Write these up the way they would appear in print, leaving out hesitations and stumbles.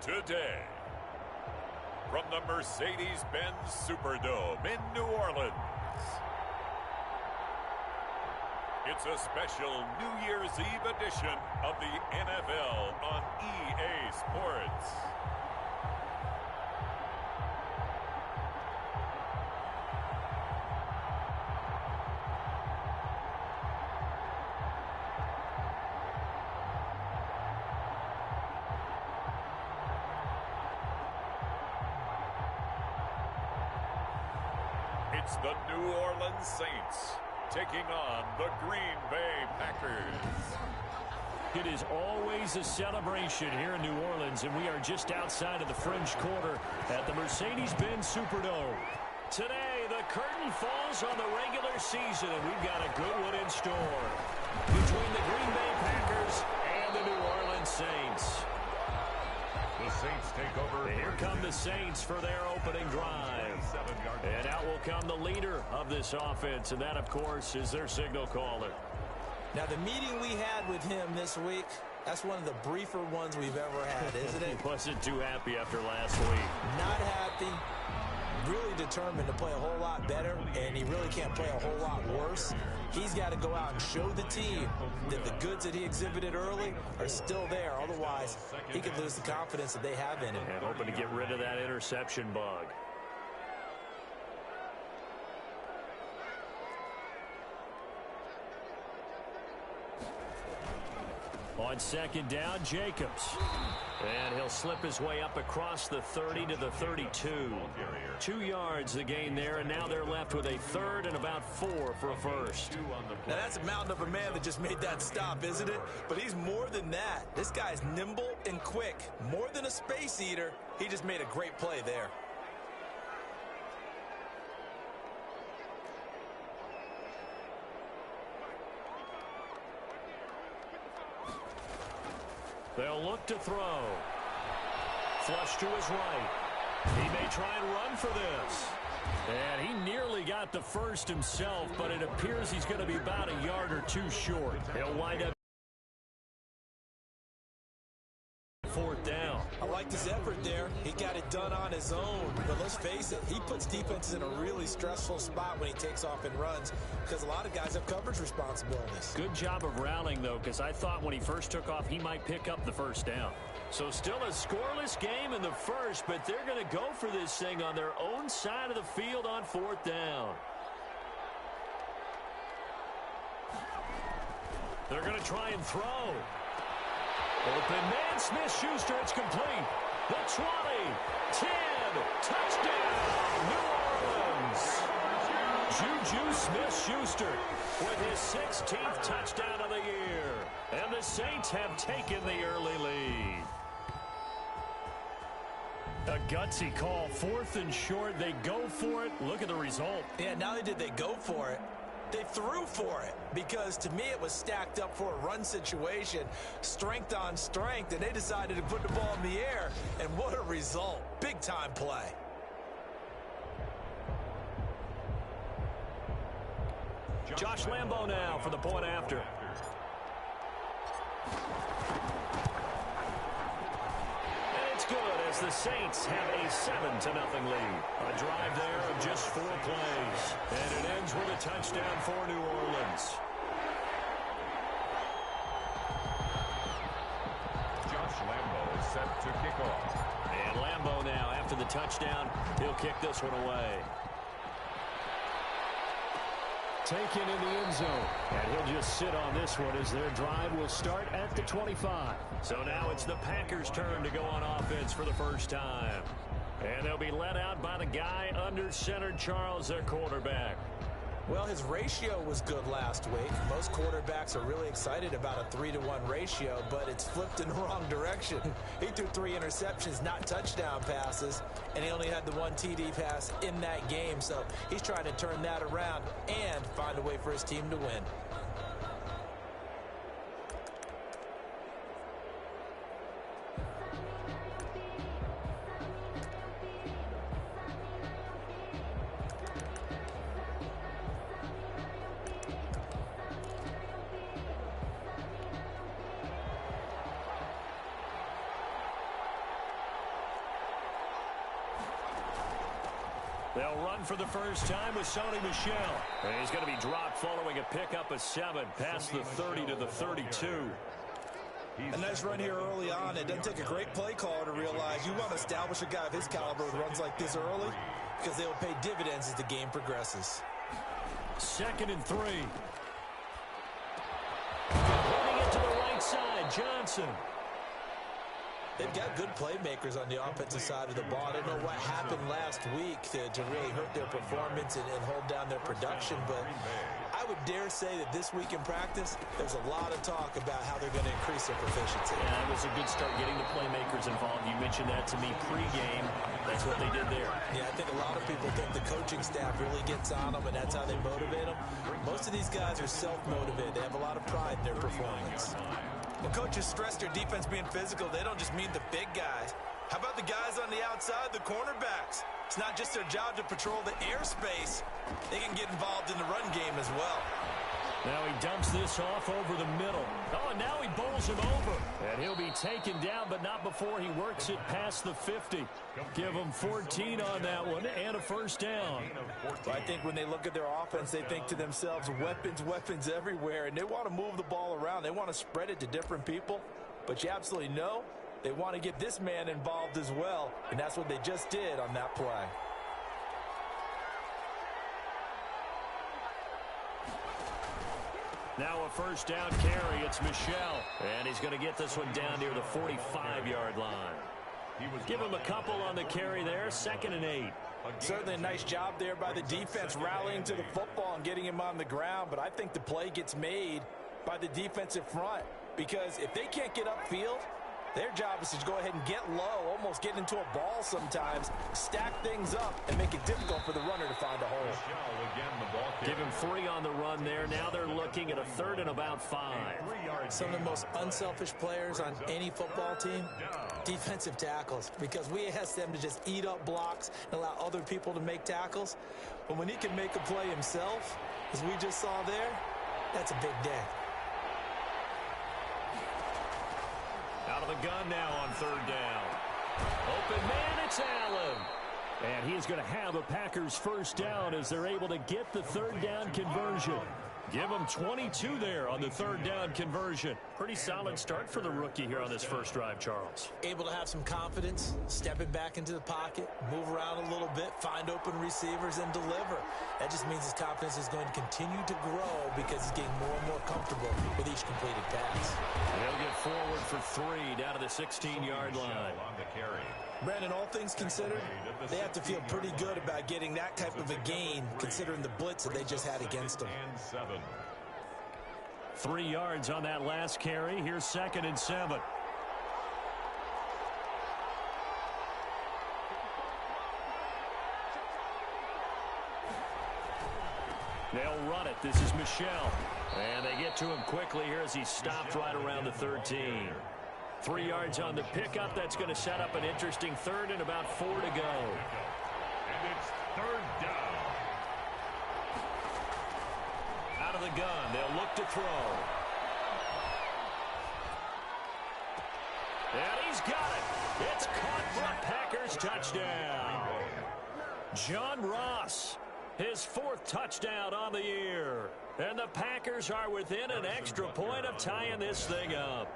today. From the Mercedes-Benz Superdome in New Orleans, it's a special New Year's Eve edition of the NFL on EA Sports. It's the New Orleans Saints taking on the Green Bay Packers. It is always a celebration here in New Orleans, and we are just outside of the French Quarter at the Mercedes-Benz Superdome. Today, the curtain falls on the regular season, and we've got a good one in store between the Green Bay Packers and the New Orleans Saints. The Saints take over. Here come the Saints for their opening drive. And out will come the leader of this offense, and that, of course, is their signal caller. Now, the meeting we had with him this week, that's one of the briefer ones we've ever had, isn't it? He wasn't too happy after last week. Not happy. Really determined to play a whole lot better, and he really can't play a whole lot worse. He's got to go out and show the team that the goods that he exhibited early are still there. Otherwise, he could lose the confidence that they have in him. And hoping to get rid of that interception bug. On second down, Jacobs. And he'll slip his way up across the 30 to the 32. 2 yards the gain there, and now they're left with a third and about 4 for a first. Now, that's a mountain of a man that just made that stop, isn't it? But he's more than that. This guy's nimble and quick. More than a space eater, he just made a great play there. They'll look to throw. Flush to his right. He may try and run for this. And he nearly got the first himself, but it appears he's going to be about a yard or two short. He'll wind up fourth down. I liked his effort there. He got it done on his own. But let's face it, he puts defenses in a really stressful spot when he takes off and runs because a lot of guys have coverage responsibilities. Good job of rallying, though, because I thought when he first took off, he might pick up the first down. So still a scoreless game in the first, but they're going to go for this thing on their own side of the field on fourth down. They're going to try and throw. Open man, Smith-Schuster, it's complete. The 20, 10, touchdown, New Orleans. Juju Smith-Schuster with his 16th touchdown of the year. And the Saints have taken the early lead. A gutsy call, 4th and short. They go for it. Look at the result. Yeah, not only did they go for it, they threw for it, because to me it was stacked up for a run situation, strength on strength, and they decided to put the ball in the air, and what a result. Big-time play. Josh Lambo now for the point after. Good as the Saints have a 7-0 lead. A drive there of just 4 plays. And it ends with a touchdown for New Orleans. Josh Lambo is set to kick off. And Lambo now, after the touchdown, he'll kick this one away. Taken in the end zone. And he'll just sit on this one as their drive will start at the 25. So now it's the Packers' turn to go on offense for the first time. And they'll be led out by the guy under center, Charles, their quarterback. Well, his ratio was good last week. Most quarterbacks are really excited about a 3-to-1 ratio, but it's flipped in the wrong direction. He threw 3 interceptions, not touchdown passes, and he only had the 1 TD pass in that game. So he's trying to turn that around and find a way for his team to win. They'll run for the first time with Sony Michel. And he's going to be dropped following a pickup of 7 past the 30 to the 32. A nice run here early on. It doesn't take a great play caller to realize you want to establish a guy of his caliber with runs like this early because they will pay dividends as the game progresses. 2nd and 3. Running it to the right side, Johnson. They've got good playmakers on the offensive side of the ball. I don't know what happened last week to really hurt their performance and hold down their production, but I would dare say that this week in practice, there's a lot of talk about how they're going to increase their proficiency. Yeah, it was a good start getting the playmakers involved. You mentioned that to me pregame. That's what they did there. Yeah, I think a lot of people think the coaching staff really gets on them, and that's how they motivate them. Most of these guys are self-motivated. They have a lot of pride in their performance. When coaches stress their defense being physical, they don't just mean the big guys. How about the guys on the outside, the cornerbacks? It's not just their job to patrol the airspace. They can get involved in the run game as well. Now he dumps this off over the middle. Oh, and now he bowls him over. And he'll be taken down, but not before he works it past the 50. Give him 14 on that one and a first down. Well, I think when they look at their offense, they think to themselves, weapons, weapons everywhere. And they want to move the ball around. They want to spread it to different people. But you absolutely know they want to get this man involved as well. And that's what they just did on that play. Now a first down carry. It's Michel. And he's going to get this one down near the 45-yard line. Give him a couple on the carry there. 2nd and 8. Certainly a nice job there by the defense rallying to the football and getting him on the ground. But I think the play gets made by the defensive front. Because if they can't get upfield, their job is to go ahead and get low, almost get into a ball sometimes, stack things up, and make it difficult for the runner to find a hole. Give him 3 on the run there. Now they're looking at a 3rd and about 5. Some of the most unselfish players on any football team, defensive tackles, because we ask them to just eat up blocks and allow other people to make tackles. But when he can make a play himself, as we just saw there, that's a big day. Out of the gun now on 3rd down. Open man, it's Allen. And he's going to have a Packers first down as they're able to get the 3rd down conversion. Give him 22 there on the 3rd down conversion. Pretty solid start for the rookie here on this first drive, Charles. Able to have some confidence, stepping back into the pocket, move around a little bit, find open receivers, and deliver. That just means his confidence is going to continue to grow because he's getting more and more comfortable with each completed pass. He'll get forward for 3 down to the 16-yard line. Brandon, all things considered, they have to feel pretty good about getting that type of a gain considering the blitz that they just had against them. 3 yards on that last carry. Here's 2nd and 7. They'll run it. This is Michel. And they get to him quickly here as he stopped right around the 13. 3 yards on the pickup. That's going to set up an interesting 3rd and about 4 to go. And it's 3rd down. Out of the gun. They'll look to throw. And he's got it. It's caught for a Packers touchdown. John Ross, his 4th touchdown on the year. And the Packers are within an extra point of tying this thing up.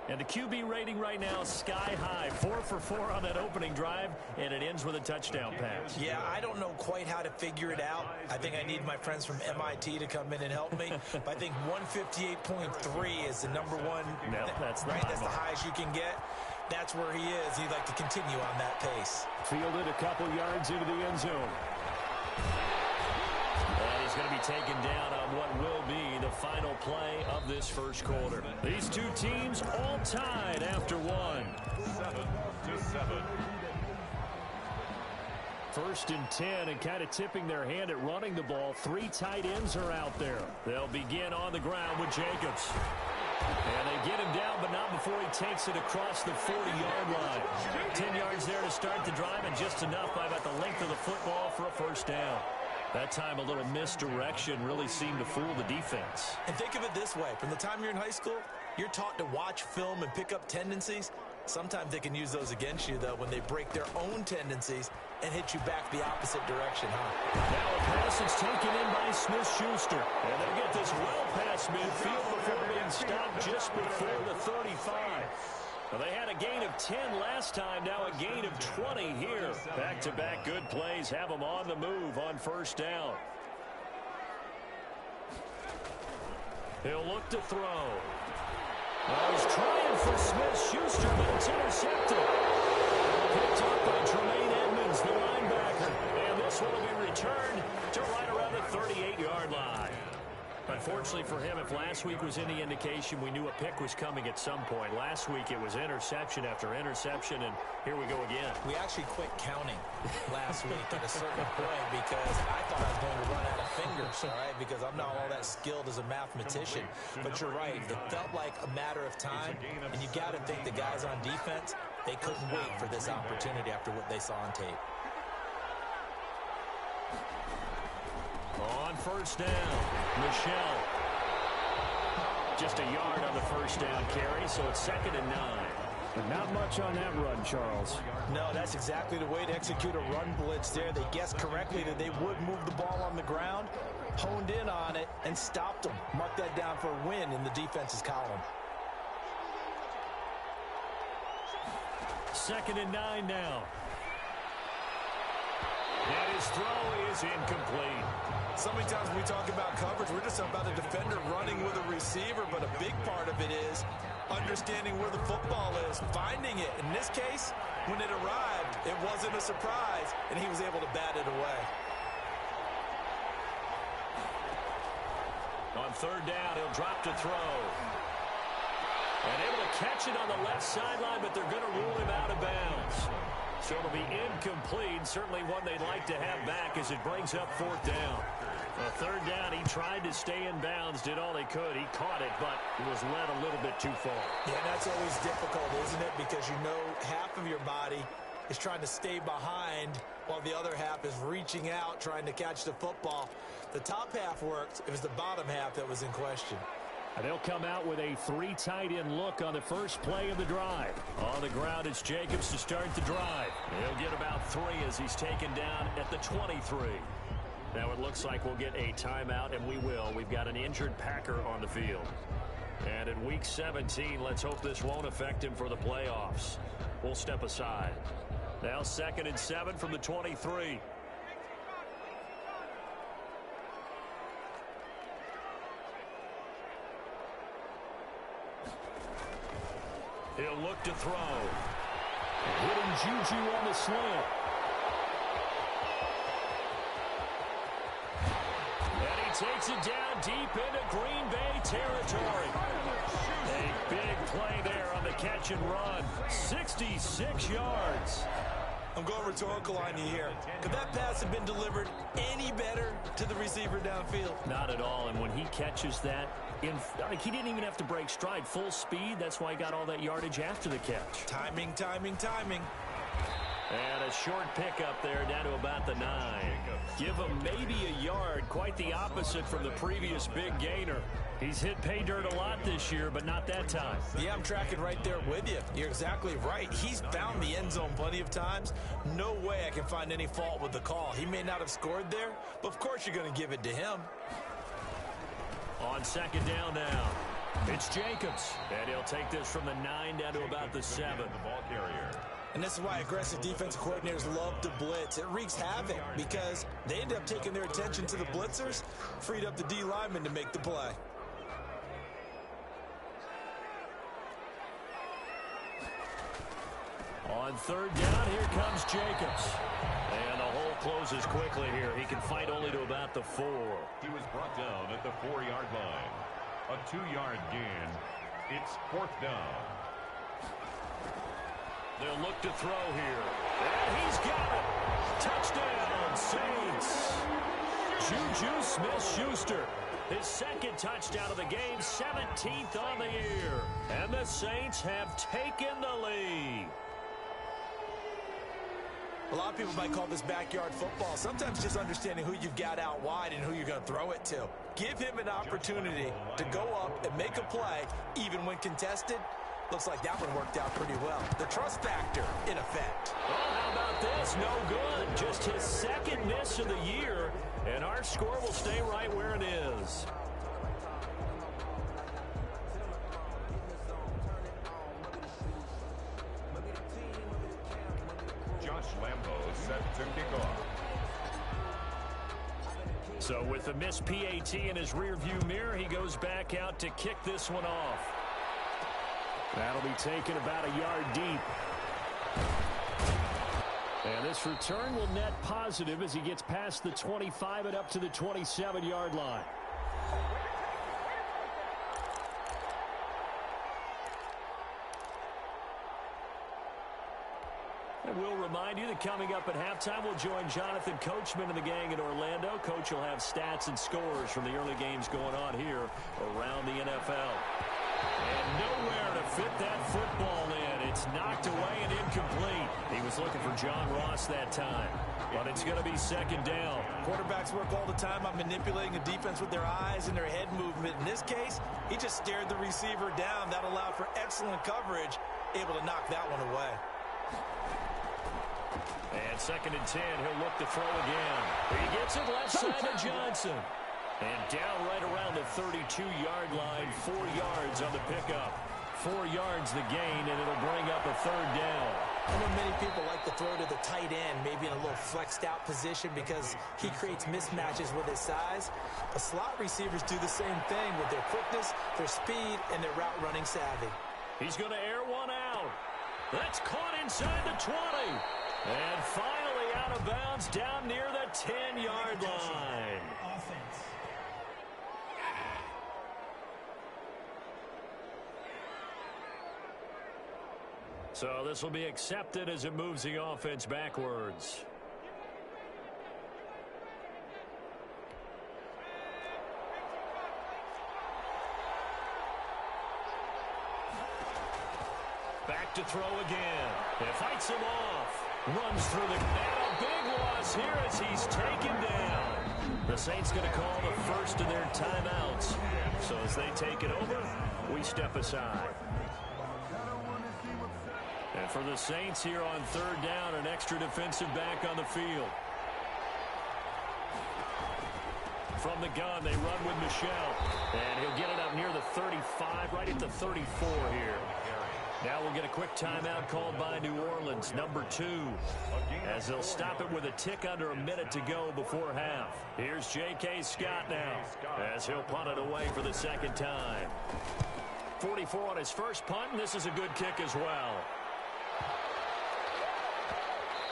And the QB rating right now is sky high. 4 for 4 on that opening drive, and it ends with a touchdown pass. Yeah, I don't know quite how to figure it out. I think I need my friends from MIT to come in and help me. But I think 158.3 is the number one. No, that's the right? That's the highest you can get. That's where he is. He'd like to continue on that pace. Fielded a couple yards into the end zone. And he's going to be taken down on what will be the final play of this first quarter. These two teams all tied after 1. 7-7. 1st and 10, and kind of tipping their hand at running the ball. 3 tight ends are out there. They'll begin on the ground with Jacobs. And they get him down, but not before he takes it across the 40-yard line. 10 yards there to start the drive, and just enough by about the length of the football for a first down. That time, a little misdirection really seemed to fool the defense. And think of it this way. From the time you're in high school, you're taught to watch film and pick up tendencies. Sometimes they can use those against you, though, when they break their own tendencies and hit you back the opposite direction, huh? Now a pass is taken in by Smith-Schuster. And they'll get this well past midfield before being stopped just before the 35. Well, they had a gain of 10 last time, now a gain of 20 here. Back-to-back good plays have them on the move on first down. He'll look to throw. Well, he's trying for Smith-Schuster, but it's intercepted. Picked up by Tremaine Edmonds, the linebacker. And this one will be returned to right around the 38-yard line. Unfortunately for him, if last week was any indication, we knew a pick was coming at some point. Last week it was interception after interception, and here we go again. We actually quit counting last week at a certain point because I thought I was going to run out of fingers, all right, because I'm not all that skilled as a mathematician. But you're right, it felt like a matter of time, and you got to think the guys on defense, they couldn't wait for this opportunity after what they saw on tape. On first down, Michelle. Just a yard on the first down carry, so it's 2nd and 9. But not much on that run, Charles. No, that's exactly the way to execute a run blitz there. They guessed correctly that they would move the ball on the ground, honed in on it, and stopped them. Mark that down for a win in the defense's column. 2nd and 9 now. And his throw is incomplete. So many times when we talk about coverage, we're just about a defender running with a receiver, but a big part of it is understanding where the football is, finding it. In this case, when it arrived, it wasn't a surprise, and he was able to bat it away. On third down, he'll drop to throw. And able to catch it on the left sideline, but they're going to rule him out of bounds. So it'll be incomplete, certainly one they'd like to have back as it brings up 4th down. Third down, he tried to stay in bounds, did all he could. He caught it, but it was led a little bit too far. Yeah, that's always difficult, isn't it? Because you know half of your body is trying to stay behind while the other half is reaching out, trying to catch the football. The top half worked. It was the bottom half that was in question. And they'll come out with a 3 tight end look on the first play of the drive. On the ground, it's Jacobs to start the drive. He'll get about 3 as he's taken down at the 23. Now it looks like we'll get a timeout, and we will. We've got an injured Packer on the field. And in Week 17, let's hope this won't affect him for the playoffs. We'll step aside. Now 2nd and 7 from the 23. He'll look to throw. Hitting Juju on the slant. And he takes it down deep into Green Bay territory. A big play there on the catch and run. 66 yards. I'm going rhetorical on you here. Could that pass have been delivered any better to the receiver downfield? Not at all. And when he catches that, he didn't even have to break stride. Full speed. That's why he got all that yardage after the catch. Timing, timing, timing. And a short pickup there down to about the 9. Give him maybe a yard. Quite the opposite from the previous big gainer. He's hit pay dirt a lot this year, but not that time. Yeah, I'm tracking right there with you. You're exactly right. He's found the end zone plenty of times. No way I can find any fault with the call. He may not have scored there, but of course you're going to give it to him. On 2nd down now, it's Jacobs. And he'll take this from the 9 down to about the 7. The ball carrier. And this is why aggressive defensive coordinators love to blitz. It wreaks havoc because they end up taking their attention to the blitzers, freed up the D lineman to make the play. On 3rd down, here comes Jacobs. And the hole closes quickly here. He can fight only to about the 4. He was brought down at the 4-yard line. A 2-yard gain. It's 4th down. They'll look to throw here. And he's got it. Touchdown, Saints. Juju Smith-Schuster. His 2nd touchdown of the game, 17th on the year. And the Saints have taken the lead. A lot of people might call this backyard football. Sometimes just understanding who you've got out wide and who you're going to throw it to. Give him an opportunity to go up and make a play, even when contested. Looks like that one worked out pretty well. The trust factor in effect. Oh, how about this? No good. Just his second miss of the year, and our score will stay right where it is. Josh Lambo set to kick off. So with the missed PAT in his rearview mirror, he goes back out to kick this one off. That'll be taken about a yard deep. And this return will net positive as he gets past the 25 and up to the 27-yard line. And we'll remind you that coming up at halftime, we'll join Jonathan Coachman and the gang in Orlando. Coach will have stats and scores from the early games going on here around the NFL. And nowhere to fit that football in. It's knocked away and incomplete. He was looking for John Ross that time. But it's going to be second down. Quarterbacks work all the time on manipulating a defense with their eyes and their head movement. In this case, he just stared the receiver down. That allowed for excellent coverage, able to knock that one away. And second and 10, he'll look to throw again. He gets it left side to Johnson. And down right around the 32-yard line, 4 yards on the pickup. 4 yards the gain, and it'll bring up a third down. I know many people like to throw to the tight end, maybe in a little flexed out position because he creates mismatches with his size. But slot receivers do the same thing with their quickness, their speed, and their route running savvy. He's going to air one out. That's caught inside the 20. And finally out of bounds down near the 10-yard line. So this will be accepted as it moves the offense backwards. Back to throw again. It fights him off. Runs through the... And a big loss here as he's taken down. The Saints going to call the first of their timeouts. So as they take it over, we step aside. And for the Saints here on third down, an extra defensive back on the field. From the gun, they run with Michelle. And he'll get it up near the 35, right at the 34 here. Now we'll get a quick timeout called by New Orleans, number 2, as they'll stop it with a tick under a minute to go before half. Here's J.K. Scott now, as he'll punt it away for the second time. 44 on his first punt, and this is a good kick as well.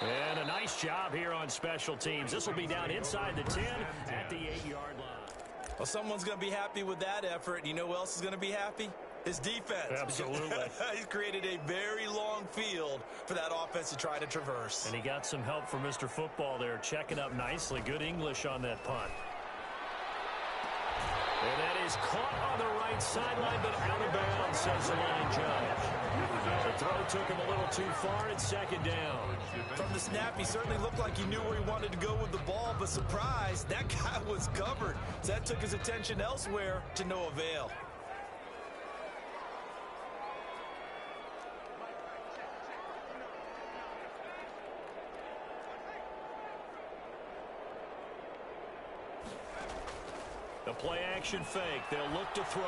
And a nice job here on special teams. This will be down inside the 10 at the 8-yard line. Well, someone's going to be happy with that effort. And you know who else is going to be happy? His defense. Absolutely. He's created a very long field for that offense to try to traverse. And he got some help from Mr. Football there, checking up nicely. Good English on that punt. And that is caught on the right sideline, but out of bounds, says the line judge. The throw took him a little too far. It's second down. From the snap, he certainly looked like he knew where he wanted to go with the ball, but surprise, that guy was covered. So that took his attention elsewhere to no avail. The play-action fake. They'll look to throw.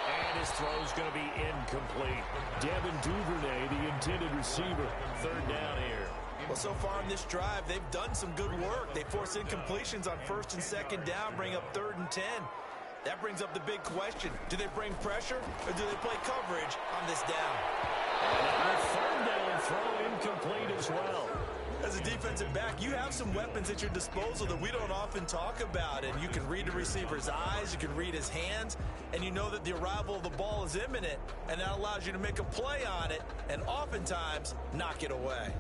And his throw's going to be incomplete. Devin Duvernay, the intended receiver. Third down here. Well, so far in this drive, they've done some good work. They force incompletions on first and second down, bring up 3rd and 10. That brings up the big question. Do they bring pressure or do they play coverage on this down? And a third down throw incomplete as well. As a defensive back, you have some weapons at your disposal that we don't often talk about. And you can read the receiver's eyes, you can read his hands, and you know that the arrival of the ball is imminent, and that allows you to make a play on it and oftentimes knock it away.